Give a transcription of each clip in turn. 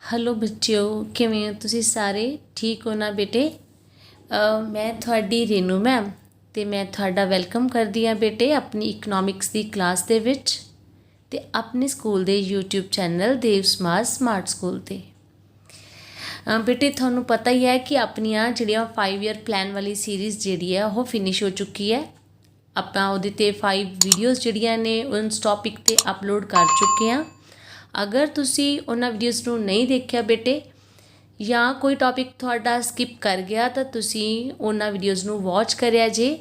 Hello बच्चों किवें हो तुसीं सारे ठीक हो ना बेटे। मैं थोड़ी रेनू मैम ते मैं थोड़ा वेलकम करदी हाँ बेटे अपनी इकनॉमिक्स की क्लास दे विच ते अपने स्कूल दे यूट्यूब चैनल देव समाज स्मार्ट स्कूल ते। बेटे थानू पता ही है कि अपनियां जिहड़ियां 5 ईयर प्लान वाली सीरीज़ जिहड़ी है वो फिनिश हो चुकी है। ਆਪਾਂ ਉਹਦੇ ਤੇ 5 ਵੀਡੀਓਜ਼ ਜਿਹੜੀਆਂ ਨੇ ਉਸ ਟੌਪਿਕ ਤੇ ਅਪਲੋਡ ਕਰ ਚੁੱਕੇ ਹਾਂ। ਅਗਰ ਤੁਸੀਂ ਉਹਨਾਂ ਵੀਡੀਓਜ਼ ਨੂੰ ਨਹੀਂ ਦੇਖਿਆ ਬੇਟੇ ਜਾਂ ਕੋਈ ਟੌਪਿਕ ਤੁਹਾਡਾ ਸਕਿਪ ਕਰ ਗਿਆ ਤਾਂ ਤੁਸੀਂ ਉਹਨਾਂ ਵੀਡੀਓਜ਼ ਨੂੰ ਵਾਚ ਕਰਿਆ ਜੇ।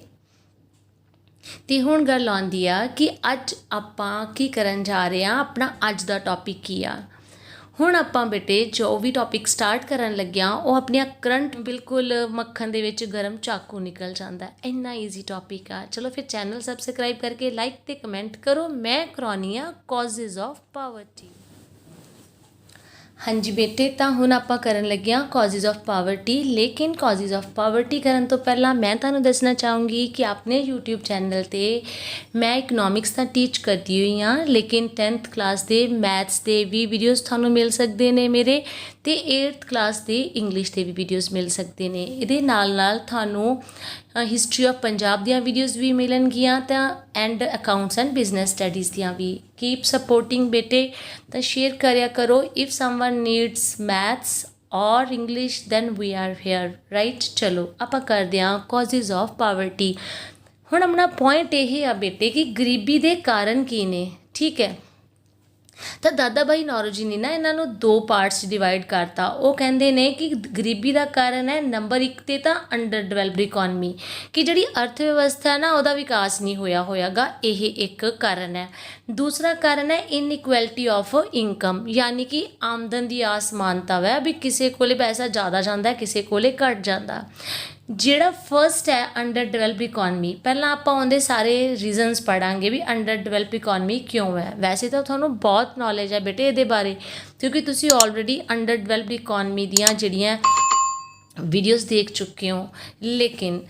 ਤੇ ਹੁਣ ਗੱਲ ਆਉਂਦੀ ਆ ਕਿ ਅੱਜ ਆਪਾਂ ਕੀ ਕਰਨ ਜਾ ਰਹੇ ਹਾਂ, ਆਪਣਾ ਅੱਜ ਦਾ ਟੌਪਿਕ ਕੀ ਆ। ਹੁਣ ਆਪਾਂ ਬੇਟੇ ਜੋ ਵੀ ਟੌਪਿਕ ਸਟਾਰਟ ਕਰਨ ਲੱਗਿਆ ਉਹ ਆਪਣੀਆਂ ਕਰੰਟ ਬਿਲਕੁਲ ਮੱਖਣ ਦੇ ਵਿੱਚ ਗਰਮ ਚਾਕੂ ਨਿਕਲ ਜਾਂਦਾ, ਇੰਨਾ ਈਜ਼ੀ ਟੌਪਿਕ ਆ। ਚਲੋ ਫਿਰ ਚੈਨਲ ਸਬਸਕ੍ਰਾਈਬ ਕਰਕੇ ਲਾਈਕ ਤੇ ਕਮੈਂਟ ਕਰੋ। ਮੈਂ ਕਰਾਉਣੀ ਆ ਕਾਜ਼ਜ਼ ਆਫ ਪਾਵਰਟੀ। हाँ जी बेटे, तो हुण आपां करन लगे हाँ कॉजेज़ ऑफ पावर्टी। लेकिन कॉजेज़ ऑफ पावर्टी करन तो पहला मैं तुहानूं दसना चाहूँगी कि अपने यूट्यूब चैनल ते मैं इकनॉमिक्स तां टीच करती हुई हाँ, लेकिन 10th क्लास के मैथ्स के भी वीडियोज़ तुहानूं मिल सकते हैं मेरे, तो 8th क्लास के इंग्लिश के भी वीडियोज़ मिल सकते हैं। इहदे नाल नाल तुहानूं हिस्टरी ऑफ पंजाब दियां वीडियोज़ भी मिलणगियां तां and accounts and business studies दियां भी। कीप सपोर्टिंग बेटे, तो शेयर करया करो। इफ़ समवन नीड्स मैथ्स और English then we are here right. चलो आप करते हैं कॉजेज़ ऑफ पावर्टी। हुण अपना पॉइंट यही आ बेटे कि गरीबी के कारण की ने, ठीक है। तो दादा भाई नौरोजी ने ना इन्हों 2 पार्ट्स डिवाइड करता। वो कहते हैं कि गरीबी का कारण है नंबर 1 ते तां अंडर डिवेलप्ड इकोनमी, कि जिहड़ी अर्थव्यवस्था है ना उहदा विकास नहीं होया होयागा, यह एक कारण है। दूसरा कारण है इनइक्वैलिटी ऑफ इनकम, यानी कि आमदन की असमानता है भी किसी कोले पैसा ज़्यादा जाता है किसी कोले घट जाता। ਜਿਹੜਾ फर्स्ट है अंडर डिवेलप इकोनमी, पहला आप उनके सारे रीजनस पढ़ांगे भी अंडर डिवेलप इकोनमी क्यों है। वैसे तो थोड़ा बहुत नॉलेज है बेटे ये बारे, क्योंकि तुसी ऑलरेडी अंडर डिवेलप इकोनमी दियाँ जिहड़ियां वीडियोज़ देख चुके हो। लेकिन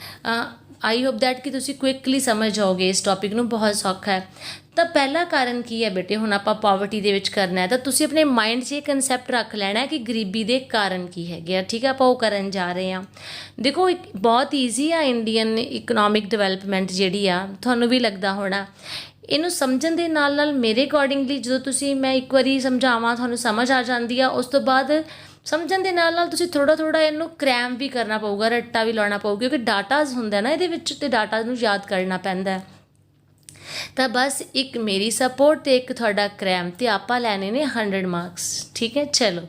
आई होप दैट कि तुसी क्विकली समझ जाओगे इस टॉपिक नूं, बहुत सौखा है। तो पहला कारण की है बेटे, हुण आपां पावर्टी दे विच करना है तो तुसी अपने माइंड 'च ये कंसैप्ट रख लेना है कि गरीबी दे कारण की है, ठीक है। आपां वो करन जा रहे हैं। देखो एक बहुत ईजी आ इंडियन इकनॉमिक डिवेलपमेंट जिहड़ी आ, तुहानूं भी लगदा होना। इनू समझण दे नाल नाल मेरे अकॉर्डिंगली जो तुसी मैं एक बारी समझावां तुहानूं समझ आ जांदी आ, उस तो बाद समझण दे नाल नाल तुसी थोड़ा थोड़ा इनू क्रैम भी करना पऊगा, रट्टा भी लाउणा पऊगा, क्योंकि डाटाज हुंदा ना इहदे विच ते डाटा नूं याद करना पैंदा है। तो बस एक मेरी सपोर्ट तो एक थोड़ा क्रैम तो आप लैने ने 100 मार्क्स, ठीक है। चलो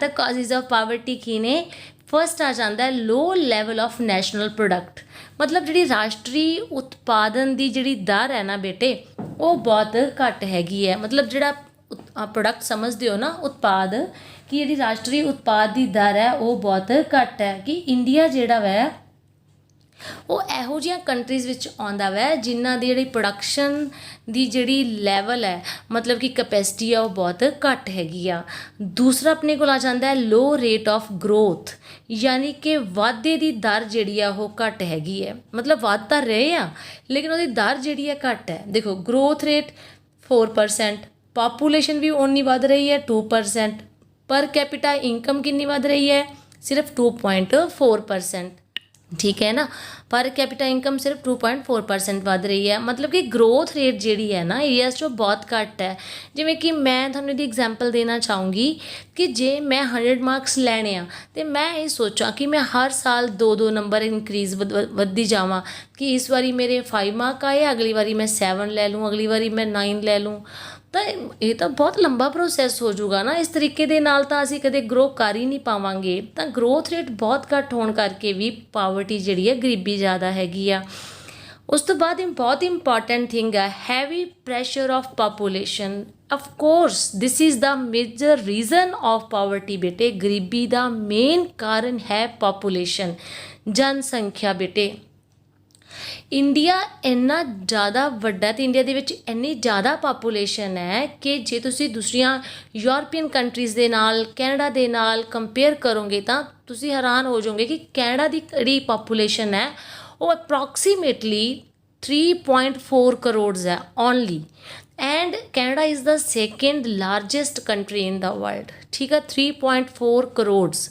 तो कॉजेज़ ऑफ पावर्टी की ने, फर्स्ट आ जाता है लो लैवल ऑफ नैशनल प्रोडक्ट, मतलब जी राष्ट्री उत्पादन की जी दर है ना बेटे वो बहुत घट हैगी है। मतलब जोड़ा प्रोडक्ट समझते हो ना उत्पाद, कि जी राष्ट्रीय उत्पाद की दर है वो बहुत घट है। कि इंडिया जोड़ा वै वो ਇਹੋ ਜਿਹੀਆਂ ਕੰਟਰੀਜ਼ ਵਿੱਚ ਆਉਂਦਾ ਵੈ ਜਿਨ੍ਹਾਂ ਦੀ ਜਿਹੜੀ ਪ੍ਰੋਡਕਸ਼ਨ ਦੀ ਜਿਹੜੀ ਲੈਵਲ ਹੈ, ਮਤਲਬ ਕਿ ਕੈਪੈਸਿਟੀ ਆ ਉਹ ਬਹੁਤ ਘੱਟ ਹੈਗੀ ਆ। ਦੂਸਰਾ ਆਪਣੇ ਕੋਲ ਆ ਜਾਂਦਾ ਹੈ ਲੋ ਰੇਟ ਆਫ ਗਰੋਥ, ਯਾਨੀ ਕਿ ਵਾਧੇ ਦੀ ਦਰ ਜਿਹੜੀ ਆ ਉਹ ਘੱਟ ਹੈਗੀ ਹੈ। ਮਤਲਬ ਵੱਧ ਤਾਂ ਰਹੇ ਆ ਲੇਕਿਨ ਉਹਦੀ ਦਰ ਜਿਹੜੀ ਹੈ ਘੱਟ ਹੈ। ਦੇਖੋ ਗਰੋਥ ਰੇਟ 4%, ਪਾਪੂਲੇਸ਼ਨ ਵੀ ਓਨੀ ਵੱਧ ਰਹੀ ਹੈ 2%, ਪਰ ਕੈਪੀਟਾ ਇਨਕਮ ਕਿੰਨੀ ਵੱਧ ਰਹੀ ਹੈ ਸਿਰਫ 2.4%, ठीक है ना। पर कैपिटा इनकम सिर्फ 2.4% वध रही है। मतलब कि ग्रोथ रेट जी है ना एरियाज जो बहुत घट है। जिमें कि मैं थोड़ी दी एग्जाम्पल देना चाहूँगी कि जे मैं 100 मार्क्स लैने तो मैं ये सोचा कि मैं हर साल 2-2 नंबर इनक्रीज़ वधदी जावां, कि इस बारी मेरे 5 मार्क आए, अगली बारी मैं 7 ले लूँ, अगली बारी मैं 9 ले लूँ। तो ये तो बहुत लंबा प्रोसैस हो जाऊगा ना। इस तरीके दे नाल तां असीं कदे ग्रो कर ही नहीं पावांगे। तो ग्रोथ रेट बहुत घट होने करके भी पावर्टी जिहड़ी है गरीबी ज़्यादा हैगी आ। उस तो बाद बहुत इंपॉर्टेंट थिंग है heavy pressure of population. Of course this is the major reason of poverty बेटे। गरीबी का मेन कारण है पॉपूलेशन, जनसंख्या बेटे। इंडिया इन्ना ज़्यादा वड्डा ते इंडिया दे विच इन्नी ज़्यादा पापूलेशन है कि जे तुसी दूसरियां यूरोपीयन कंट्रीज़ दे नाल कैनेडा दे नाल कंपेयर करोगे तो तुसी हैरान हो जाओगे कि कैनेडा दी जिहड़ी पापूलेशन है वो अप्रॉक्सीमेटली 3.4 करोड़ है only. And Canada is the second largest country in the world, ਠੀਕ ਆ, 3.4 ਕਰੋੜਸ।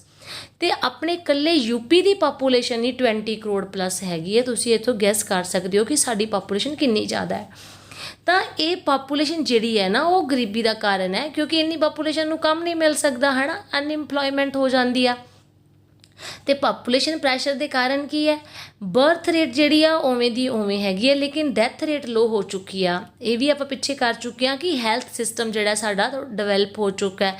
ਅਤੇ ਆਪਣੇ ਇਕੱਲੇ ਯੂਪੀ ਦੀ ਪਾਪੂਲੇਸ਼ਨ ਹੀ 20 ਕਰੋੜ ਪਲੱਸ ਹੈਗੀ ਹੈ। ਤੁਸੀਂ ਇੱਥੋਂ ਗੈਸ ਕਰ ਸਕਦੇ ਹੋ ਕਿ ਸਾਡੀ ਪਾਪੂਲੇਸ਼ਨ ਕਿੰਨੀ ਜ਼ਿਆਦਾ ਹੈ। ਤਾਂ ਇਹ ਪਾਪੂਲੇਸ਼ਨ ਜਿਹੜੀ ਹੈ ਨਾ ਉਹ ਗਰੀਬੀ ਦਾ ਕਾਰਨ ਹੈ, ਕਿਉਂਕਿ ਇੰਨੀ ਪਾਪੂਲੇਸ਼ਨ ਨੂੰ ਕੰਮ ਨਹੀਂ ਮਿਲ ਸਕਦਾ, ਹੈ ਨਾ, ਅਨਇੰਪਲੋਇਮੈਂਟ ਹੋ ਜਾਂਦੀ ਆ। ਅਤੇ ਪਾਪੂਲੇਸ਼ਨ ਪ੍ਰੈਸ਼ਰ ਦੇ ਕਾਰਨ ਕੀ ਹੈ, ਬਰਥ ਰੇਟ ਜਿਹੜੀ ਆ ਉਵੇਂ ਦੀ ਉਵੇਂ ਹੈਗੀ ਹੈ, ਲੇਕਿਨ ਡੈਥ ਰੇਟ ਲੋ ਹੋ ਚੁੱਕੀ ਆ। ਇਹ ਵੀ ਆਪਾਂ ਪਿੱਛੇ ਕਰ ਚੁੱਕੇ ਹਾਂ ਕਿ ਹੈਲਥ ਸਿਸਟਮ ਜਿਹੜਾ ਸਾਡਾ ਡਿਵੈਲਪ ਹੋ ਚੁੱਕਾ ਹੈ।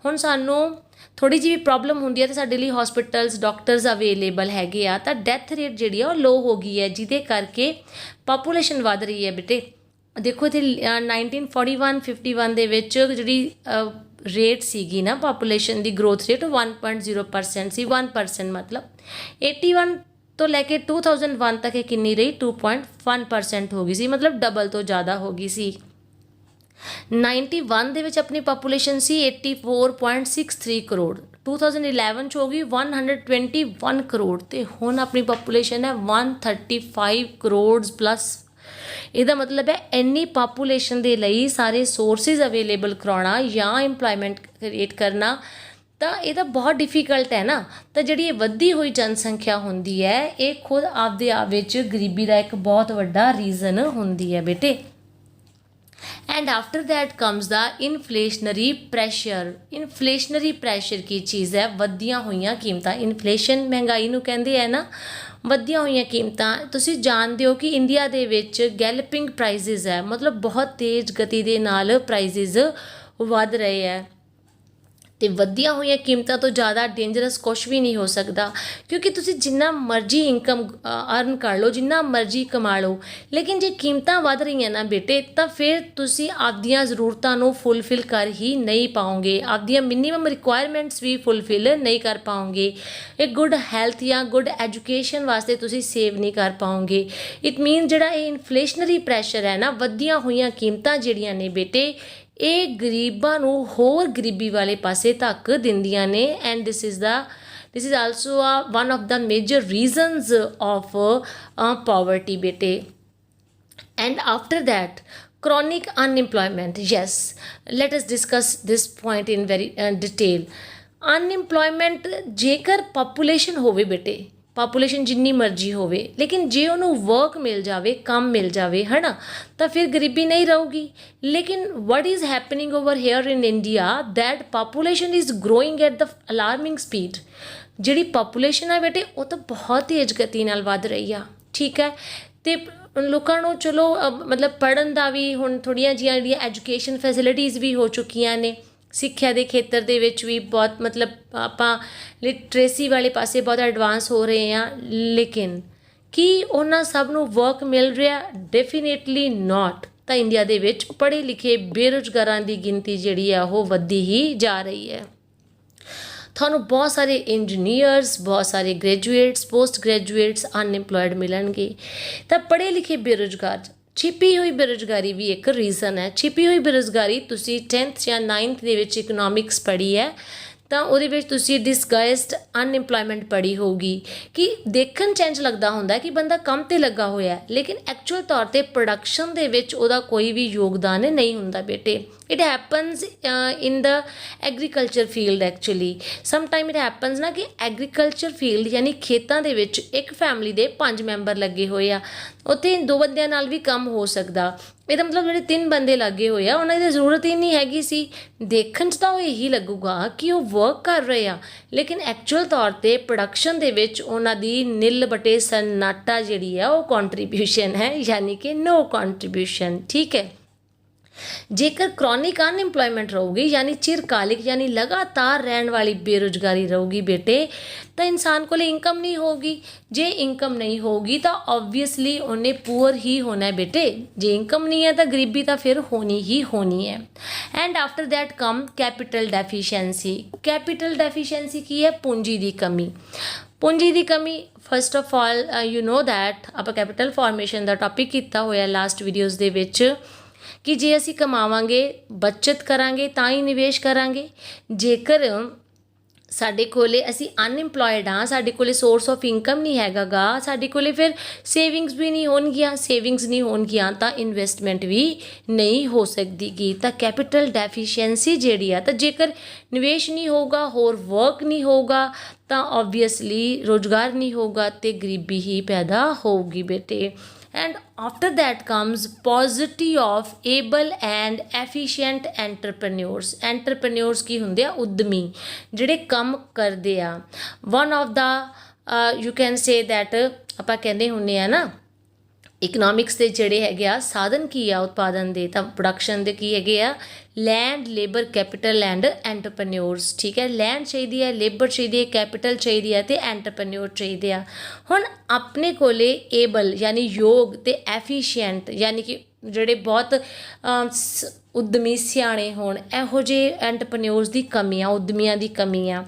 ਹੁਣ ਸਾਨੂੰ ਥੋੜ੍ਹੀ ਜਿਹੀ ਵੀ ਪ੍ਰੋਬਲਮ ਹੁੰਦੀ ਹੈ ਤਾਂ ਸਾਡੇ ਲਈ ਹੌਸਪੀਟਲਸ, ਡਾਕਟਰਸ ਅਵੇਲੇਬਲ ਹੈਗੇ ਆ, ਤਾਂ ਡੈਥ ਰੇਟ ਜਿਹੜੀ ਆ ਉਹ ਲੋ ਹੋ ਗਈ ਹੈ, ਜਿਹਦੇ ਕਰਕੇ ਪਾਪੂਲੇਸ਼ਨ ਵੱਧ ਰਹੀ ਹੈ ਬੇਟੇ। ਦੇਖੋ ਇੱਥੇ 1941-51 ਦੇ ਵਿੱਚ ਜਿਹੜੀ ਰੇਟ ਸੀਗੀ ਨਾ ਪਾਪੂਲੇਸ਼ਨ ਦੀ ਗਰੋਥ ਰੇਟ 1.0% ਸੀ, 1% ਮਤਲਬ 81 ਤੋਂ ਲੈ ਕੇ 2001 ਤੱਕ ਇਹ ਕਿੰਨੀ ਰਹੀ, 2.1% ਹੋ ਗਈ ਸੀ, ਮਤਲਬ ਡਬਲ ਤੋਂ ਜ਼ਿਆਦਾ ਹੋ ਗਈ ਸੀ। 91 ਦੇ ਵਿੱਚ ਆਪਣੀ ਪਾਪੂਲੇਸ਼ਨ ਸੀ 84.63 ਕਰੋੜ, 2011 'ਚ ਹੋ ਗਈ 121 ਕਰੋੜ, ਅਤੇ ਹੁਣ ਆਪਣੀ ਪਾਪੂਲੇਸ਼ਨ ਹੈ 135 ਕਰੋੜ ਪਲੱਸ। ਇਹਦਾ ਮਤਲਬ ਹੈ ਇੰਨੀ ਪਾਪੂਲੇਸ਼ਨ ਦੇ ਲਈ ਸਾਰੇ ਸੋਰਸਿਸ ਅਵੇਲੇਬਲ ਕਰਾਉਣਾ ਜਾਂ ਇੰਪਲੋਇਮੈਂਟ ਕ੍ਰੀਏਟ ਕਰਨਾ ਤਾਂ ਇਹ ਤਾਂ ਬਹੁਤ ਡਿਫੀਕਲਟ ਹੈ ਨਾ। ਤਾਂ ਜਿਹੜੀ ਇਹ ਵੱਧਦੀ ਹੋਈ ਜਨਸੰਖਿਆ ਹੁੰਦੀ ਹੈ ਇਹ ਖੁਦ ਆਪਦੇ ਆਪ ਵਿੱਚ ਗਰੀਬੀ ਦਾ ਇੱਕ ਬਹੁਤ ਵੱਡਾ ਰੀਜ਼ਨ ਹੁੰਦੀ ਹੈ ਬੇਟੇ। And after that comes the inflationary pressure. Inflationary pressure ਕੀ ਚੀਜ਼ ਹੈ, ਵੱਧਦੀਆਂ ਹੋਈਆਂ ਕੀਮਤਾਂ। ਇਨਫਲੇਸ਼ਨ ਮਹਿੰਗਾਈ ਨੂੰ ਕਹਿੰਦੇ ਹੈ ਨਾ, ਵੱਧਦੀਆਂ ਹੋਈਆਂ ਕੀਮਤਾਂ। ਤੁਸੀਂ ਜਾਣਦੇ ਹੋ ਕਿ ਇੰਡੀਆ ਦੇ ਵਿੱਚ ਗੈਲਪਿੰਗ ਪ੍ਰਾਈਸਿਸ ਹੈ, ਮਤਲਬ ਬਹੁਤ ਤੇਜ਼ ਗਤੀ ਦੇ ਨਾਲ ਪ੍ਰਾਈਸਿਸ ਵੱਧ ਰਹੇ ਹੈ। ਅਤੇ ਵੱਧਦੀਆਂ ਹੋਈਆਂ ਕੀਮਤਾਂ ਤੋਂ ਜ਼ਿਆਦਾ ਡੇਂਜਰਸ ਕੁਛ ਵੀ ਨਹੀਂ ਹੋ ਸਕਦਾ, ਕਿਉਂਕਿ ਤੁਸੀਂ ਜਿੰਨਾ ਮਰਜ਼ੀ ਇਨਕਮ ਅਰਨ ਕਰ ਲਓ, ਜਿੰਨਾ ਮਰਜ਼ੀ ਕਮਾ ਲਓ, ਲੇਕਿਨ ਜੇ ਕੀਮਤਾਂ ਵੱਧ ਰਹੀਆਂ ਨਾ ਬੇਟੇ ਤਾਂ ਫਿਰ ਤੁਸੀਂ ਆਪਦੀਆਂ ਜ਼ਰੂਰਤਾਂ ਨੂੰ ਫੁੱਲਫਿਲ ਕਰ ਹੀ ਨਹੀਂ ਪਾਓਗੇ, ਆਪਦੀਆਂ ਮਿਨੀਮਮ ਰਿਕੁਆਇਰਮੈਂਟਸ ਵੀ ਫੁੱਲਫਿਲ ਨਹੀਂ ਕਰ ਪਾਓਗੇ। ਇੱਕ ਗੁੱਡ ਹੈਲਥ ਜਾਂ ਗੁੱਡ ਐਜੂਕੇਸ਼ਨ ਵਾਸਤੇ ਤੁਸੀਂ ਸੇਵ ਨਹੀਂ ਕਰ ਪਾਓਗੇ। ਇਟ ਮੀਨ ਜਿਹੜਾ ਇਹ ਇਨਫਲੇਸ਼ਨਰੀ ਪ੍ਰੈਸ਼ਰ ਹੈ ਨਾ, ਵੱਧਦੀਆਂ ਹੋਈਆਂ ਕੀਮਤਾਂ ਜਿਹੜੀਆਂ ਨੇ ਬੇਟੇ ਇਹ ਗਰੀਬਾਂ ਨੂੰ ਹੋਰ ਗਰੀਬੀ ਵਾਲੇ ਪਾਸੇ ਧੱਕ ਦਿੰਦੀਆਂ ਨੇ। And this is also one of the major reasons of poverty ਬੇਟੇ। And after that chronic unemployment. Yes, let us discuss this point in very detail. Unemployment ਜੇਕਰ ਪਾਪੂਲੇਸ਼ਨ ਹੋਵੇ ਬੇਟੇ, ਪਾਪੂਲੇਸ਼ਨ ਜਿੰਨੀ ਮਰਜ਼ੀ ਹੋਵੇ, ਲੇਕਿਨ ਜੇ ਉਹਨੂੰ ਵਰਕ ਮਿਲ ਜਾਵੇ, ਕੰਮ ਮਿਲ ਜਾਵੇ, ਹੈ ਨਾ, ਤਾਂ ਫਿਰ ਗਰੀਬੀ ਨਹੀਂ ਰਹੂਗੀ। ਲੇਕਿਨ what is happening over here in India that population is growing at the alarming speed. ਜਿਹੜੀ ਪਾਪੂਲੇਸ਼ਨ ਹੈ ਬੇਟੇ ਉਹ ਤਾਂ ਬਹੁਤ ਤੇਜ਼ ਗਤੀ ਨਾਲ ਵੱਧ ਰਹੀ ਆ, ਠੀਕ ਹੈ। ਅਤੇ ਲੋਕਾਂ ਨੂੰ ਚਲੋ ਮਤਲਬ ਪੜ੍ਹਨ ਦਾ ਵੀ ਹੁਣ ਥੋੜ੍ਹੀਆਂ ਜਿਹੀਆਂ ਜਿਹੜੀਆਂ ਐਜੂਕੇਸ਼ਨ ਫੈਸਿਲਿਟੀਜ਼ ਵੀ ਹੋ ਚੁੱਕੀਆਂ ਨੇ, ਸਿੱਖਿਆ ਦੇ ਖੇਤਰ ਦੇ ਵਿੱਚ ਵੀ ਬਹੁਤ ਮਤਲਬ ਆਪਾਂ ਲਿਟਰੇਸੀ ਵਾਲੇ ਪਾਸੇ ਬਹੁਤ ਐਡਵਾਂਸ ਹੋ ਰਹੇ ਹਾਂ। ਲੇਕਿਨ ਕੀ ਉਹਨਾਂ ਸਭ ਨੂੰ ਵਰਕ ਮਿਲ ਰਿਹਾ? Definitely note. ਤਾਂ ਇੰਡੀਆ ਦੇ ਵਿੱਚ ਪੜ੍ਹੇ ਲਿਖੇ ਬੇਰੁਜ਼ਗਾਰਾਂ ਦੀ ਗਿਣਤੀ ਜਿਹੜੀ ਆ ਉਹ ਵੱਧਦੀ ਹੀ ਜਾ ਰਹੀ ਹੈ। ਤੁਹਾਨੂੰ ਬਹੁਤ ਸਾਰੇ ਇੰਜੀਨੀਅਰਸ, ਬਹੁਤ ਸਾਰੇ ਗ੍ਰੈਜੂਏਟਸ, ਪੋਸਟ ਗ੍ਰੈਜੂਏਟਸ ਅਨਇੰਪਲੋਇਡ ਮਿਲਣਗੇ। ਤਾਂ ਪੜ੍ਹੇ ਲਿਖੇ ਬੇਰੁਜ਼ਗਾਰ, ਛਿਪੀ ਹੋਈ ਬੇਰੁਜ਼ਗਾਰੀ ਵੀ ਇੱਕ ਰੀਜ਼ਨ ਹੈ। ਛਿਪੀ ਹੋਈ ਬੇਰੁਜ਼ਗਾਰੀ ਤੁਸੀਂ 10th ਜਾਂ 9th ਦੇ ਵਿੱਚ ਇਕਨੋਮਿਕਸ ਪੜ੍ਹੀ ਹੈ ਤਾਂ ਉਹਦੇ ਵਿੱਚ ਤੁਸੀਂ ਡਿਸਗਾਈਜ਼ਡ ਅਨਇੰਪਲੋਇਮੈਂਟ ਪੜ੍ਹੀ ਹੋਊਗੀ ਕਿ ਦੇਖਣ 'ਚ ਇੰਝ ਲੱਗਦਾ ਹੁੰਦਾ ਕਿ ਬੰਦਾ ਕੰਮ 'ਤੇ ਲੱਗਾ ਹੋਇਆ, ਲੇਕਿਨ ਐਕਚੁਅਲ ਤੌਰ 'ਤੇ ਪ੍ਰੋਡਕਸ਼ਨ ਦੇ ਵਿੱਚ ਉਹਦਾ ਕੋਈ ਵੀ ਯੋਗਦਾਨ ਨਹੀਂ ਹੁੰਦਾ ਬੇਟੇ। It happens in the agriculture field actually. Some time it happens ਨਾ ਕਿ ਐਗਰੀਕਲਚਰ ਫੀਲਡ ਯਾਨੀ ਖੇਤਾਂ ਦੇ ਵਿੱਚ ਇੱਕ ਫੈਮਿਲੀ ਦੇ 5 ਮੈਂਬਰ ਲੱਗੇ ਹੋਏ ਆ, ਉੱਥੇ 2 ਬੰਦਿਆਂ ਨਾਲ ਵੀ ਕੰਮ ਹੋ ਸਕਦਾ। ਇਹਦਾ ਮਤਲਬ ਜਿਹੜੇ 3 ਬੰਦੇ ਲੱਗੇ ਹੋਏ ਆ ਉਹਨਾਂ ਦੀ ਜ਼ਰੂਰਤ ਹੀ ਨਹੀਂ ਹੈਗੀ ਸੀ। ਦੇਖਣ 'ਚ ਤਾਂ ਉਹ ਇਹੀ ਲੱਗੂਗਾ ਕਿ ਉਹ ਵਰਕ ਕਰ ਰਹੇ ਆ, ਲੇਕਿਨ ਐਕਚੁਅਲ ਤੌਰ 'ਤੇ ਪ੍ਰੋਡਕਸ਼ਨ ਦੇ ਵਿੱਚ ਉਹਨਾਂ ਦੀ ਨਿਲ ਬਟੇ ਸਨਾਟਾ ਜਿਹੜੀ ਆ ਉਹ ਕੰਟਰੀਬਿਊਸ਼ਨ ਹੈ, ਯਾਨੀ ਕਿ ਨੋ ਕੰਟਰੀਬਿਊਸ਼ਨ, ਠੀਕ ਹੈ। ਜੇਕਰ ਕ੍ਰੋਨਿਕ ਅਨਇੰਪਲੋਇਮੈਂਟ ਰਹੂਗੀ ਯਾਨੀ ਚਿਰਕਾਲਿਕ ਯਾਨੀ ਲਗਾਤਾਰ ਰਹਿਣ ਵਾਲੀ ਬੇਰੁਜ਼ਗਾਰੀ ਰਹੂਗੀ ਬੇਟੇ ਤਾਂ ਇਨਸਾਨ ਕੋਲ ਇਨਕਮ ਨਹੀਂ ਹੋਊਗੀ। ਜੇ ਇਨਕਮ ਨਹੀਂ ਹੋਊਗੀ ਤਾਂ ਓਬਵੀਅਸਲੀ ਉਹਨੇ ਪੂਅਰ ਹੀ ਹੋਣਾ ਬੇਟੇ। ਜੇ ਇਨਕਮ ਨਹੀਂ ਹੈ ਤਾਂ ਗਰੀਬੀ ਤਾਂ ਫਿਰ ਹੋਣੀ ਹੀ ਹੋਣੀ ਹੈ। And after that come capital deficiency. Capital deficiency ਕੀ ਹੈ? ਪੂੰਜੀ ਦੀ ਕਮੀ। ਪੂੰਜੀ ਦੀ ਕਮੀ first of all you know that ਆਪਾਂ ਕੈਪੀਟਲ ਫਾਰਮੇਸ਼ਨ ਦਾ ਟੌਪਿਕ ਕੀਤਾ ਹੋਇਆ ਲਾਸਟ ਵੀਡੀਓਜ਼ ਦੇ ਵਿੱਚ ਕਿ ਜੇ ਅਸੀਂ ਕਮਾਵਾਂਗੇ, ਬੱਚਤ ਕਰਾਂਗੇ ਤਾਂ ਹੀ ਨਿਵੇਸ਼ ਕਰਾਂਗੇ। ਜੇਕਰ ਸਾਡੇ ਕੋਲੇ ਅਸੀਂ ਅਨਇੰਪਲੋਇਡ ਹਾਂ, ਸਾਡੇ ਕੋਲੇ ਸੋਰਸ ਆਫ ਇਨਕਮ ਨਹੀਂ ਹੈਗਾ ਗਾ, ਸਾਡੇ ਕੋਲੇ ਫਿਰ ਸੇਵਿੰਗਸ ਵੀ ਨਹੀਂ ਹੋਣਗੀਆਂ, ਸੇਵਿੰਗਸ ਨਹੀਂ ਹੋਣਗੀਆਂ ਤਾਂ ਇਨਵੈਸਟਮੈਂਟ ਵੀ ਨਹੀਂ ਹੋ ਸਕਦੀ ਗੀ। ਤਾਂ ਕੈਪੀਟਲ ਡੈਫੀਸ਼ੀਐਂਸੀ ਜਿਹੜੀ ਆ, ਤਾਂ ਜੇਕਰ ਨਿਵੇਸ਼ ਨਹੀਂ ਹੋਊਗਾ, ਹੋਰ ਵਰਕ ਨਹੀਂ ਹੋਊਗਾ ਤਾਂ ਓਬਵੀਅਸਲੀ ਰੁਜ਼ਗਾਰ ਨਹੀਂ ਹੋਊਗਾ ਅਤੇ ਗਰੀਬੀ ਹੀ ਪੈਦਾ ਹੋਊਗੀ ਬੇਟੇ। And after that comes paucity of able and efficient entrepreneurs ਕੀ ਹੁੰਦੇ ਆ? ਉਦਮੀ, ਜਿਹੜੇ ਕੰਮ ਕਰਦੇ ਆ। one of the you can say that ਆਪਾਂ ਕਹਿੰਦੇ ਹੁੰਦੇ ਆ ਨਾ ਇਕਨੋਮਿਕਸ ਦੇ ਜਿਹੜੇ ਹੈਗੇ ਆ ਸਾਧਨ ਕੀ ਆ ਉਤਪਾਦਨ ਦੇ, ਤਾਂ ਪ੍ਰੋਡਕਸ਼ਨ ਦੇ ਕੀ ਹੈਗੇ ਆ? Land, labour, capital and ਐਂਟਰਪ੍ਰੈਨਿਓਰਸ। ਠੀਕ ਹੈ, ਲੈਂਡ ਚਾਹੀਦੀ ਹੈ, ਲੇਬਰ ਚਾਹੀਦੀ ਹੈ, ਕੈਪੀਟਲ ਚਾਹੀਦੀ ਹੈ ਅਤੇ ਐਂਟਰਪ੍ਰੈਨਿਓਰ ਚਾਹੀਦੇ ਆ। ਹੁਣ ਆਪਣੇ ਕੋਲੇ ਏਬਲ ਯਾਨੀ ਯੋਗ ਅਤੇ ਐਫੀਸ਼ੀਐਂਟ ਯਾਨੀ ਕਿ ਜਿਹੜੇ ਬਹੁਤ ਉਦਮੀ ਸਿਆਣੇ ਹੋਣ, ਇਹੋ ਜਿਹੇ ਐਂਟਰਪ੍ਰੈਨਿਓਰਸ ਦੀ ਕਮੀ ਆ, ਉਦਮੀਆਂ ਦੀ ਕਮੀ ਆ।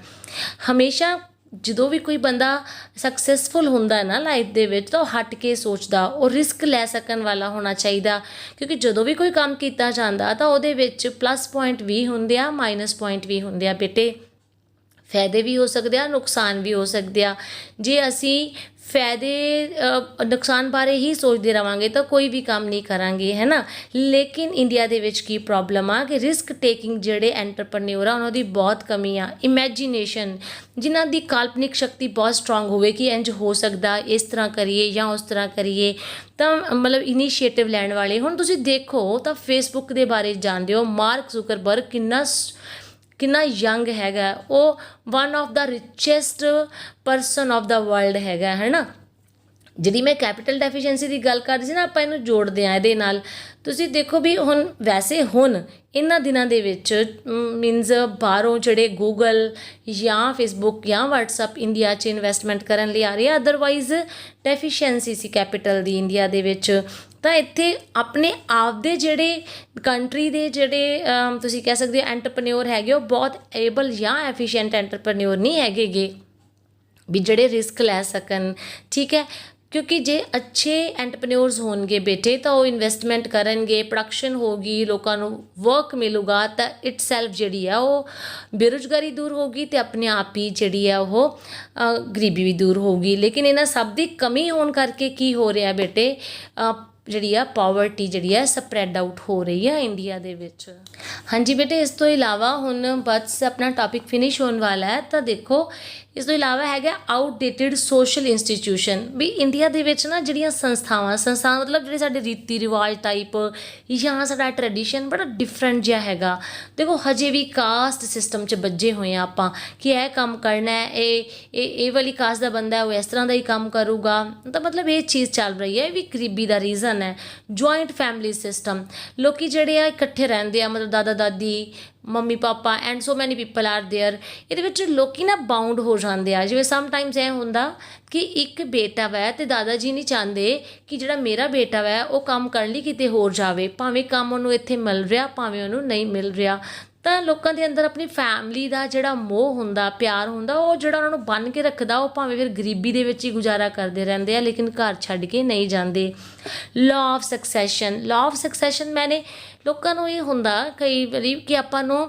ਹਮੇਸ਼ਾ ਜਦੋਂ ਵੀ ਕੋਈ ਬੰਦਾ ਸਕਸੈਸਫੁਲ ਹੁੰਦਾ ਨਾ ਲਾਈਫ ਦੇ ਵਿੱਚ ਤਾਂ ਉਹ ਹਟ ਕੇ ਸੋਚਦਾ, ਉਹ ਰਿਸਕ ਲੈ ਸਕਣ ਵਾਲਾ ਹੋਣਾ ਚਾਹੀਦਾ, ਕਿਉਂਕਿ ਜਦੋਂ ਵੀ ਕੋਈ ਕੰਮ ਕੀਤਾ ਜਾਂਦਾ ਤਾਂ ਉਹਦੇ ਵਿੱਚ ਪਲੱਸ ਪੁਆਇੰਟ ਵੀ ਹੁੰਦੇ ਆ, ਮਾਈਨਸ ਪੁਆਇੰਟ ਵੀ ਹੁੰਦੇ ਆ ਬੇਟੇ। ਫਾਇਦੇ ਵੀ ਹੋ ਸਕਦੇ ਆ, ਨੁਕਸਾਨ ਵੀ ਹੋ ਸਕਦੇ ਆ। ਜੇ ਅਸੀਂ ਫਾਇਦੇ ਨੁਕਸਾਨ ਬਾਰੇ ਹੀ ਸੋਚਦੇ ਰਹਾਂਗੇ ਤਾਂ ਕੋਈ ਵੀ ਕੰਮ ਨਹੀਂ ਕਰਾਂਗੇ, ਹੈ ਨਾ। ਲੇਕਿਨ ਇੰਡੀਆ ਦੇ ਵਿੱਚ ਕੀ ਪ੍ਰੋਬਲਮ ਆ ਕਿ ਰਿਸਕ ਟੇਕਿੰਗ ਜਿਹੜੇ ਐਂਟਰਪ੍ਰੈਨਿਓਰ ਆ ਉਹਨਾਂ ਦੀ ਬਹੁਤ ਕਮੀ ਆ। ਇਮੈਜੀਨੇਸ਼ਨ, ਜਿਨ੍ਹਾਂ ਦੀ ਕਾਲਪਨਿਕ ਸ਼ਕਤੀ ਬਹੁਤ ਸਟਰੋਂਗ ਹੋਵੇ ਕਿ ਇੰਝ ਹੋ ਸਕਦਾ, ਇਸ ਤਰ੍ਹਾਂ ਕਰੀਏ ਜਾਂ ਉਸ ਤਰ੍ਹਾਂ ਕਰੀਏ, ਤਾਂ ਮਤਲਬ ਇਨੀਸ਼ੀਏਟਿਵ ਲੈਣ ਵਾਲੇ। ਹੁਣ ਤੁਸੀਂ ਦੇਖੋ ਤਾਂ ਫੇਸਬੁੱਕ ਦੇ ਬਾਰੇ ਜਾਣਦੇ ਹੋ, ਮਾਰਕ ਜ਼ੁਕਰਬਰਗ ਕਿੰਨਾ ਯੰਗ ਹੈਗਾ, ਉਹ one of the richest person of the world ਹੈਗਾ, ਹੈ ਨਾ। ਜਿਹੜੀ ਮੈਂ ਕੈਪੀਟਲ ਡੈਫੀਸ਼ੀਐਂਸੀ ਦੀ ਗੱਲ ਕਰਦੀ ਸੀ ਨਾ, ਆਪਾਂ ਇਹਨੂੰ ਜੋੜਦੇ ਹਾਂ ਇਹਦੇ ਨਾਲ। ਤੁਸੀਂ ਦੇਖੋ ਵੀ ਹੁਣ ਵੈਸੇ ਹੁਣ ਇਹਨਾਂ ਦਿਨਾਂ ਦੇ ਵਿੱਚ ਮੀਨਜ਼ ਬਾਹਰੋਂ ਜਿਹੜੇ ਗੂਗਲ ਜਾਂ ਫੇਸਬੁੱਕ ਜਾਂ ਵਟਸਐਪ ਇੰਡੀਆ 'ਚ ਇਨਵੈਸਟਮੈਂਟ ਕਰਨ ਲਈ ਆ ਰਹੇ ਆ, ਅਦਰਵਾਈਜ਼ ਡੈਫੀਸ਼ੀਐਂਸੀ ਸੀ ਕੈਪੀਟਲ ਦੀ ਇੰਡੀਆ ਦੇ ਵਿੱਚ। ਤਾਂ ਇੱਥੇ ਆਪਣੇ ਆਪ ਦੇ ਜਿਹੜੇ ਕੰਟਰੀ ਦੇ ਜਿਹੜੇ ਤੁਸੀਂ ਕਹਿ ਸਕਦੇ ਹੋ ਐਂਟਰਪ੍ਰੈਨਿਓਰ ਹੈਗੇ, ਉਹ ਬਹੁਤ ਏਬਲ ਜਾਂ ਐਫੀਸ਼ੀਐਂਟ ਐਂਟਰਪ੍ਰੈਨਿਓਰ ਨਹੀਂ ਹੈਗੇ ਗੇ ਵੀ ਜਿਹੜੇ ਰਿਸਕ ਲੈ ਸਕਣ। ਠੀਕ ਹੈ, ਕਿਉਂਕਿ ਜੇ ਅੱਛੇ ਐਂਟਰਪ੍ਰੈਨਿਓਰਸ ਹੋਣਗੇ ਬੇਟੇ ਤਾਂ ਉਹ ਇਨਵੈਸਟਮੈਂਟ ਕਰਨਗੇ, ਪ੍ਰੋਡਕਸ਼ਨ ਹੋਗੀ, ਲੋਕਾਂ ਨੂੰ ਵਰਕ ਮਿਲੂਗਾ, ਤਾਂ ਇਟ ਸੈਲਫ ਜਿਹੜੀ ਆ ਉਹ ਬੇਰੁਜ਼ਗਾਰੀ ਦੂਰ ਹੋਊਗੀ ਅਤੇ ਆਪਣੇ ਆਪ ਹੀ ਜਿਹੜੀ ਆ ਉਹ ਗਰੀਬੀ ਵੀ ਦੂਰ ਹੋਊਗੀ। ਲੇਕਿਨ ਇਹਨਾਂ ਸਭ ਦੀ ਕਮੀ ਹੋਣ ਕਰਕੇ ਕੀ ਹੋ ਰਿਹਾ ਬੇਟੇ, ਜਿਹੜੀ ਆ ਪਾਵਰਟੀ ਜਿਹੜੀ ਆ ਸਪਰੈਡ ਆਊਟ ਹੋ ਰਹੀ ਆ ਇੰਡੀਆ ਦੇ ਵਿੱਚ। ਹਾਂਜੀ ਬੇਟੇ, ਇਸ ਤੋਂ ਇਲਾਵਾ ਹੁਣ ਬਸ ਆਪਣਾ ਟੌਪਿਕ ਫਿਨਿਸ਼ ਹੋਣ ਵਾਲਾ ਹੈ। ਤਾਂ ਦੇਖੋ ਇਸ ਤੋਂ ਇਲਾਵਾ ਹੈਗਾ ਆਊਟਡੇਟਿਡ ਸੋਸ਼ਲ ਇੰਸਟੀਟਿਊਸ਼ਨ। ਵੀ ਇੰਡੀਆ ਦੇ ਵਿੱਚ ਨਾ ਜਿਹੜੀਆਂ ਸੰਸਥਾਵਾਂ ਮਤਲਬ ਜਿਹੜੇ ਸਾਡੇ ਰੀਤੀ ਰਿਵਾਜ ਟਾਈਪ ਜਾਂ ਸਾਡਾ ਟਰੈਡੀਸ਼ਨ ਬੜਾ ਡਿਫਰੈਂਟ ਜਿਹਾ ਹੈਗਾ। ਦੇਖੋ ਹਜੇ ਵੀ ਕਾਸਟ ਸਿਸਟਮ 'ਚ ਬੱਝੇ ਹੋਏ ਆ ਆਪਾਂ ਕਿ ਇਹ ਕੰਮ ਕਰਨਾ, ਇਹ ਵਾਲੀ ਕਾਸਟ ਦਾ ਬੰਦਾ ਉਹ ਇਸ ਤਰ੍ਹਾਂ ਦਾ ਹੀ ਕੰਮ ਕਰੂਗਾ। ਤਾਂ ਮਤਲਬ ਇਹ ਚੀਜ਼ ਚੱਲ ਰਹੀ ਹੈ, ਇਹ ਵੀ ਗਰੀਬੀ ਦਾ ਰੀਜ਼ਨ ਹੈ। ਜੁਆਇੰਟ ਫੈਮਿਲੀ ਸਿਸਟਮ, ਲੋਕ ਜਿਹੜੇ ਆ ਇਕੱਠੇ ਰਹਿੰਦੇ ਆ, ਮਤਲਬ ਦਾਦਾ ਦਾਦੀ, ਮੰਮੀ ਪਾਪਾ ਐਂਡ ਸੋ ਮੈਨੀ ਪੀਪਲ ਆਰ ਦੇਅਰ। ਇਹਦੇ ਵਿੱਚ ਲੋਕੀ ਨਾ ਬਾਉਂਡ ਹੋ ਜਾਂਦੇ ਆ। ਜਿਵੇਂ ਸਮਟਾਈਮਸ ਇਹ ਹੁੰਦਾ ਕਿ ਇੱਕ ਬੇਟਾ ਵੈ ਅਤੇ ਦਾਦਾ ਜੀ ਨਹੀਂ ਚਾਹੁੰਦੇ ਕਿ ਜਿਹੜਾ ਮੇਰਾ ਬੇਟਾ ਵੈ ਉਹ ਕੰਮ ਕਰਨ ਲਈ ਕਿਤੇ ਹੋਰ ਜਾਵੇ, ਭਾਵੇਂ ਕੰਮ ਉਹਨੂੰ ਇੱਥੇ ਮਿਲ ਰਿਹਾ ਭਾਵੇਂ ਉਹਨੂੰ ਨਹੀਂ ਮਿਲ ਰਿਹਾ। ਤਾਂ ਲੋਕਾਂ ਦੇ ਅੰਦਰ ਆਪਣੀ ਫੈਮਿਲੀ ਦਾ ਜਿਹੜਾ ਮੋਹ ਹੁੰਦਾ, ਪਿਆਰ ਹੁੰਦਾ, ਉਹ ਜਿਹੜਾ ਉਹਨਾਂ ਨੂੰ ਬੰਨ੍ਹ ਕੇ ਰੱਖਦਾ, ਉਹ ਭਾਵੇਂ ਫਿਰ ਗਰੀਬੀ ਦੇ ਵਿੱਚ ਹੀ ਗੁਜ਼ਾਰਾ ਕਰਦੇ ਰਹਿੰਦੇ ਆ ਲੇਕਿਨ ਘਰ ਛੱਡ ਕੇ ਨਹੀਂ ਜਾਂਦੇ। ਲਾਅ ਆਫ ਸਕਸੈਸ਼ਨ ਮੈਨੇ ਲੋਕਾਂ ਨੂੰ ਇਹ ਹੁੰਦਾ ਕਈ ਵਾਰੀ ਕਿ ਆਪਾਂ ਨੂੰ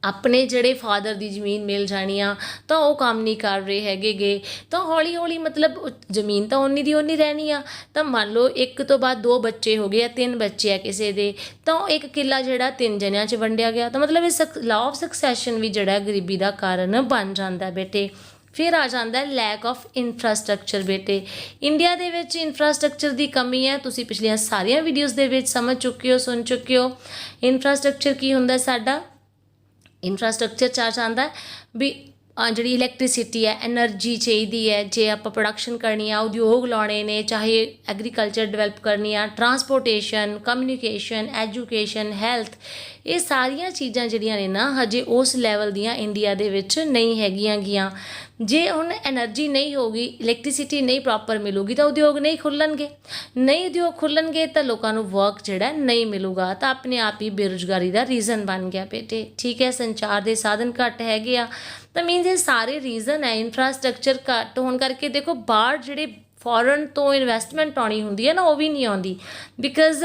ਆਪਣੇ ਜਿਹੜੇ ਫਾਦਰ ਦੀ ਜ਼ਮੀਨ ਮਿਲ ਜਾਣੀ ਆ ਤਾਂ ਉਹ ਕੰਮ ਨਹੀਂ ਕਰ ਰਹੇ ਹੈਗੇ ਗੇ, ਤਾਂ ਹੌਲੀ ਹੌਲੀ ਮਤਲਬ ਜ਼ਮੀਨ ਤਾਂ ਓਨੀ ਦੀ ਓਨੀ ਰਹਿਣੀ ਆ। ਤਾਂ ਮੰਨ ਲਓ ਇੱਕ ਤੋਂ ਬਾਅਦ 2 ਬੱਚੇ ਹੋ ਗਏ ਆ, 3 ਬੱਚੇ ਆ ਕਿਸੇ ਦੇ, ਤਾਂ ਉਹ ਇੱਕ ਕਿੱਲਾ ਜਿਹੜਾ 3 ਜਣਿਆਂ 'ਚ ਵੰਡਿਆ ਗਿਆ। ਤਾਂ ਮਤਲਬ ਇਹ ਲਾਅ ਆਫ ਸਕਸੈਸ਼ਨ ਵੀ ਜਿਹੜਾ ਗਰੀਬੀ ਦਾ ਕਾਰਨ ਬਣ ਜਾਂਦਾ ਬੇਟੇ। ਫਿਰ ਆ ਜਾਂਦਾ ਲੈਕ ਆਫ ਇਨਫਰਾਸਟਰਕਚਰ ਬੇਟੇ। ਇੰਡੀਆ ਦੇ ਵਿੱਚ ਇਨਫਰਾਸਟਰਕਚਰ ਦੀ ਕਮੀ ਹੈ, ਤੁਸੀਂ ਪਿਛਲੀਆਂ ਸਾਰੀਆਂ ਵੀਡੀਓਜ਼ ਦੇ ਵਿੱਚ ਸਮਝ ਚੁੱਕੇ ਹੋ, ਸੁਣ ਚੁੱਕੇ ਹੋ। ਇਨਫਰਾਸਟਰਕਚਰ ਕੀ ਹੁੰਦਾ ਸਾਡਾ? ਇਨਫਰਾਸਟਰਕਚਰ 'ਚ ਆ ਜਾਂਦਾ ਵੀ ਜਿਹੜੀ ਇਲੈਕਟ੍ਰੀਸਿਟੀ ਹੈ, ਐਨਰਜੀ ਚਾਹੀਦੀ ਹੈ, ਜੇ ਆਪਾਂ ਪ੍ਰੋਡਕਸ਼ਨ ਕਰਨੀ ਆ, ਉਦਯੋਗ ਲਾਉਣੇ ਨੇ, ਚਾਹੇ ਐਗਰੀਕਲਚਰ ਡਿਵੈਲਪ ਕਰਨੀ ਆ, ਟਰਾਂਸਪੋਰਟੇਸ਼ਨ, ਕਮਿਊਨੀਕੇਸ਼ਨ, ਐਜੂਕੇਸ਼ਨ, ਹੈਲਥ, ਇਹ ਸਾਰੀਆਂ ਚੀਜ਼ਾਂ ਜਿਹੜੀਆਂ ਨੇ ਨਾ ਹਜੇ ਉਸ ਲੈਵਲ ਦੀਆਂ ਇੰਡੀਆ ਦੇ ਵਿੱਚ ਨਹੀਂ ਹੈਗੀਆਂ ਗੀਆਂ। ਜੇ ਹੁਣ ਐਨਰਜੀ ਨਹੀਂ ਹੋਊਗੀ, ਇਲੈਕਟ੍ਰੀਸਿਟੀ ਨਹੀਂ ਪ੍ਰੋਪਰ ਮਿਲੂਗੀ ਤਾਂ ਉਦਯੋਗ ਨਹੀਂ ਖੁੱਲ੍ਹਣਗੇ ਤਾਂ ਲੋਕਾਂ ਨੂੰ ਵਰਕ ਜਿਹੜਾ ਨਹੀਂ ਮਿਲੂਗਾ, ਤਾਂ ਆਪਣੇ ਆਪ ਹੀ ਬੇਰੁਜ਼ਗਾਰੀ ਦਾ ਰੀਜ਼ਨ ਬਣ ਗਿਆ ਬੇਟੇ। ਠੀਕ ਹੈ, ਸੰਚਾਰ ਦੇ ਸਾਧਨ ਘੱਟ ਹੈਗੇ ਆ, ਤਾਂ ਮੀਨਸ ਇਹ ਸਾਰੇ ਰੀਜ਼ਨ ਹੈ। ਇਨਫਰਾਸਟਰਕਚਰ ਘੱਟ ਹੋਣ ਕਰਕੇ ਦੇਖੋ ਬਾਹਰ ਜਿਹੜੇ ਫੋਰਨ ਤੋਂ ਇਨਵੈਸਟਮੈਂਟ ਆਉਣੀ ਹੁੰਦੀ ਹੈ ਨਾ ਉਹ ਵੀ ਨਹੀਂ ਆਉਂਦੀ, because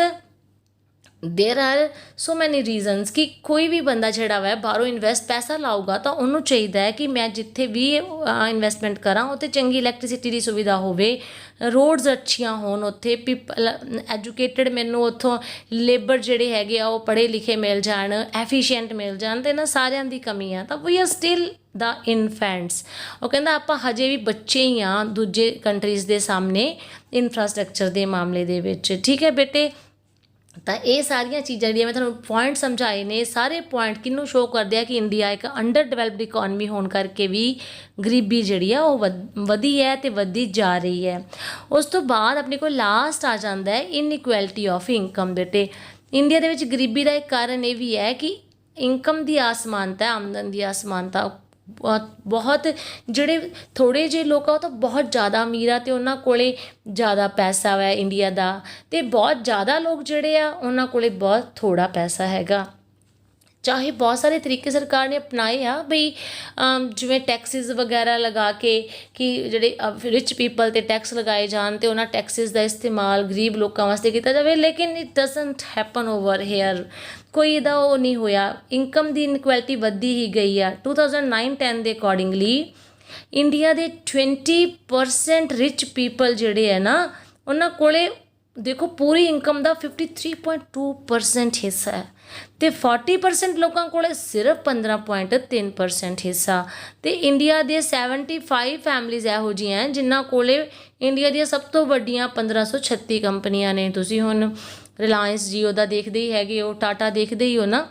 there are so many reasons कि कोई भी बंदा ਜਿਹੜਾ ਵਾ ਬਾਹਰੋਂ ਇਨਵੈਸਟ ਪੈਸਾ ਲਾਊਗਾ ਤਾਂ ਉਹਨੂੰ ਚਾਹੀਦਾ ਹੈ ਕਿ ਮੈਂ ਜਿੱਥੇ ਵੀ ਇਨਵੈਸਟਮੈਂਟ ਕਰਾਂ ਉੱਥੇ ਚੰਗੀ ਇਲੈਕਟ੍ਰੀਸਿਟੀ ਦੀ ਸੁਵਿਧਾ ਹੋਵੇ, ਰੋਡਸ ਅੱਛੀਆਂ ਹੋਣ, ਉੱਥੇ ਪੀਪਲ ਐਜੂਕੇਟਡ, ਮੈਨੂੰ ਉੱਥੋਂ ਲੇਬਰ ਜਿਹੜੇ ਹੈਗੇ ਆ ਉਹ ਪੜ੍ਹੇ ਲਿਖੇ ਮਿਲ ਜਾਣ, ਐਫੀਸ਼ੀਐਂਟ ਮਿਲ ਜਾਣ। ਅਤੇ ਇਹਨਾਂ ਸਾਰਿਆਂ ਦੀ ਕਮੀ ਆ ਤਾਂ ਵੀ ਆਰ ਸਟਿਲ ਦਾ ਇਨਫੈਂਟਸ। ਉਹ ਕਹਿੰਦਾ ਆਪਾਂ ਹਜੇ ਵੀ ਬੱਚੇ ਹੀ ਹਾਂ ਦੂਜੇ ਕੰਟਰੀਜ਼ ਦੇ ਸਾਹਮਣੇ ਇਨਫਰਾਸਟਰਕਚਰ ਦੇ ਮਾਮਲੇ ਦੇ ਵਿੱਚ। ਠੀਕ ਹੈ ਬੇਟੇ, ਤਾਂ ਇਹ ਸਾਰੀਆਂ ਚੀਜ਼ਾਂ ਜਿਹੜੀਆਂ ਮੈਂ ਤੁਹਾਨੂੰ ਪੁਆਇੰਟ ਸਮਝਾਏ ਨੇ, ਸਾਰੇ ਪੁਆਇੰਟ ਕਿਹਨੂੰ ਸ਼ੋਅ ਕਰਦੇ ਆ ਕਿ ਇੰਡੀਆ ਇੱਕ ਅੰਡਰ ਡਿਵੈਲਪਡ ਇਕੋਨਮੀ ਹੋਣ ਕਰਕੇ ਵੀ ਗਰੀਬੀ ਜਿਹੜੀ ਆ ਉਹ ਵਧੀ ਹੈ ਅਤੇ ਵਧਦੀ ਜਾ ਰਹੀ ਹੈ। ਉਸ ਤੋਂ ਬਾਅਦ ਆਪਣੇ ਕੋਲ ਲਾਸਟ ਆ ਜਾਂਦਾ ਹੈ ਇਨਇਕੁਐਲਿਟੀ ਆਫ ਇਨਕਮ। ਬੇਟੇ ਇੰਡੀਆ ਦੇ ਵਿੱਚ ਗਰੀਬੀ ਦਾ ਇੱਕ ਕਾਰਨ ਇਹ ਵੀ ਹੈ ਕਿ ਇਨਕਮ ਦੀ ਅਸਮਾਨਤਾ, ਆਮਦਨ ਦੀ ਅਸਮਾਨਤਾ ਬਹੁਤ ਜਿਹੜੇ ਥੋੜ੍ਹੇ ਜਿਹੇ ਲੋਕ ਆ ਉਹ ਤਾਂ ਬਹੁਤ ਜ਼ਿਆਦਾ ਅਮੀਰ ਆ ਅਤੇ ਉਹਨਾਂ ਕੋਲ ਜ਼ਿਆਦਾ ਪੈਸਾ ਵਾ ਇੰਡੀਆ ਦਾ, ਅਤੇ ਬਹੁਤ ਜ਼ਿਆਦਾ ਲੋਕ ਜਿਹੜੇ ਆ ਉਹਨਾਂ ਕੋਲ ਬਹੁਤ ਥੋੜ੍ਹਾ ਪੈਸਾ ਹੈਗਾ। ਚਾਹੇ ਬਹੁਤ ਸਾਰੇ ਤਰੀਕੇ ਸਰਕਾਰ ਨੇ ਅਪਣਾਏ ਆ ਬਈ ਜਿਵੇਂ ਟੈਕਸਿਸ ਵਗੈਰਾ ਲਗਾ ਕੇ ਕਿ ਜਿਹੜੇ ਰਿਚ ਪੀਪਲ 'ਤੇ ਟੈਕਸ ਲਗਾਏ ਜਾਣ ਅਤੇ ਉਹਨਾਂ ਟੈਕਸਿਸ ਦਾ ਇਸਤੇਮਾਲ ਗਰੀਬ ਲੋਕਾਂ ਵਾਸਤੇ ਕੀਤਾ ਜਾਵੇ, ਲੇਕਿਨ it doesn't happen over here. ਕੋਈ ਇਹਦਾ ਉਹ ਨਹੀਂ ਹੋਇਆ, ਇਨਕਮ ਦੀ ਇਨਕੁਐਲਿਟੀ ਵੱਧਦੀ ਹੀ ਗਈ ਆ। 2009-10 ਦੇ ਅਕੋਰਡਿੰਗਲੀ ਇੰਡੀਆ ਦੇ 20% ਰਿਚ ਪੀਪਲ ਜਿਹੜੇ ਹੈ ਨਾ ਉਹਨਾਂ ਕੋਲ ਦੇਖੋ ਪੂਰੀ ਇਨਕਮ ਦਾ 53.2% ਹਿੱਸਾ ਹੈ ਅਤੇ 40% ਲੋਕਾਂ ਕੋਲ ਸਿਰਫ 15.3% ਹਿੱਸਾ। ਅਤੇ ਇੰਡੀਆ ਦੇ 75 ਫੈਮਲੀਜ਼ ਇਹੋ ਜਿਹੀਆਂ ਜਿਨ੍ਹਾਂ ਕੋਲ ਇੰਡੀਆ ਦੀਆਂ ਸਭ ਤੋਂ ਵੱਡੀਆਂ 1536 ਕੰਪਨੀਆਂ ਨੇ। ਤੁਸੀਂ ਹੁਣ ਰਿਲਾਇੰਸ ਜੀਓ ਦਾ ਦੇਖਦੇ ਹੀ ਹੈਗੇ ਹੋ, ਟਾਟਾ ਦੇਖਦੇ ਹੀ ਹੋ ਨਾ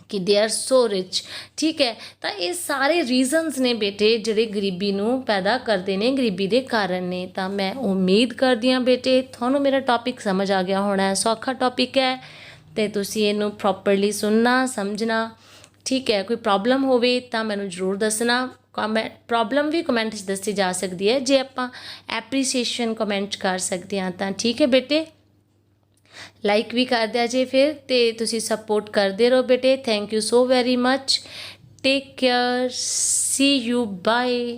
ਕਿ ਦੇ ਆਰ ਸੋ ਰਿਚ। ਠੀਕ ਹੈ, ਤਾਂ ਇਹ ਸਾਰੇ ਰੀਜ਼ਨਸ ਨੇ ਬੇਟੇ ਜਿਹੜੇ ਗਰੀਬੀ ਨੂੰ ਪੈਦਾ ਕਰਦੇ ਨੇ, ਗਰੀਬੀ ਦੇ ਕਾਰਨ ਨੇ। ਤਾਂ ਮੈਂ ਉਮੀਦ ਕਰਦੀ ਹਾਂ ਬੇਟੇ ਤੁਹਾਨੂੰ ਮੇਰਾ ਟੌਪਿਕ ਸਮਝ ਆ ਗਿਆ ਹੋਣਾ। ਸੌਖਾ ਟੌਪਿਕ ਹੈ ਅਤੇ ਤੁਸੀਂ ਇਹਨੂੰ ਪ੍ਰੋਪਰਲੀ ਸੁਣਨਾ, ਸਮਝਣਾ। ਠੀਕ ਹੈ, ਕੋਈ ਪ੍ਰੋਬਲਮ ਹੋਵੇ ਤਾਂ ਮੈਨੂੰ ਜ਼ਰੂਰ ਦੱਸਣਾ। ਪ੍ਰੋਬਲਮ ਵੀ ਕਮੈਂਟ 'ਚ ਦੱਸੀ ਜਾ ਸਕਦੀ ਹੈ, ਜੇ ਆਪਾਂ ਐਪਰੀਸੀਏਸ਼ਨ ਕਮੈਂਟ ਕਰ ਸਕਦੇ ਹਾਂ ਤਾਂ। ਠੀਕ ਹੈ ਬੇਟੇ, ਲਾਈਕ ਵੀ ਕਰ ਦਿਆ ਜੇ ਫਿਰ, ਅਤੇ ਤੁਸੀਂ ਸਪੋਰਟ ਕਰਦੇ ਰਹੋ ਬੇਟੇ। Thank you so very much, take care, see you, bye.